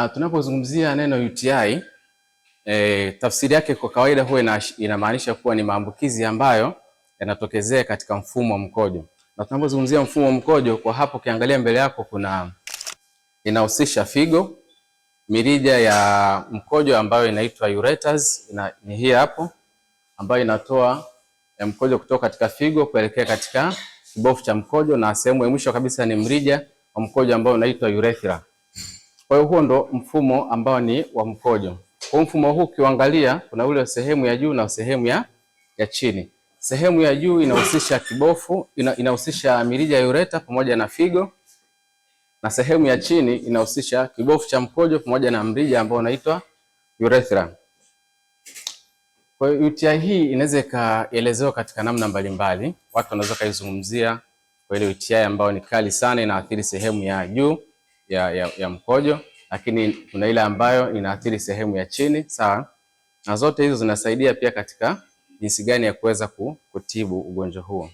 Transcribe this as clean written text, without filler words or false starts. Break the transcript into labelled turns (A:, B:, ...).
A: Tunapozungumzia neno UTI, tafsiri yake kwa kawaida huwa inamaanisha kuwa ni maambukizi ambayo yanatokezea katika mfumo wa mkojo. Na tunapozungumzia mfumo wa mkojo, kwa hapo ukiangalia mbele yako inahusisha figo, mirija ya mkojo ambayo inaitwa ureters, ni hii hapo, ambayo inatoa mkojo kutoka katika figo kuelekea katika kibofu cha mkojo, na sehemu ya mwisho kabisa ni mrija wa mkojo ambao unaitwa urethra. Kwa hiyo huo ndo mfumo ambao ni wa mkojo. Kwa mfumo huu ukiangalia, kuna ule sehemu ya juu na sehemu ya chini. Sehemu ya juu inahusisha kibofu, inahusisha mirija ya ureta pamoja na figo, na sehemu ya chini inahusisha kibofu cha mkojo pamoja na mrija ambao unaitwa urethra. Kwa hiyo UTI hii inaweza ikaelezewa katika namna mbalimbali. Watu wanaweza kaizungumzia kwa ile UTI ambayo ni kali sana, inaathiri sehemu ya juu ya mkojo, lakini kuna ile ambayo inaathiri sehemu ya chini, sawa? Na zote hizo zinasaidia pia katika jinsi gani ya kuweza kutibu ugonjwa huo.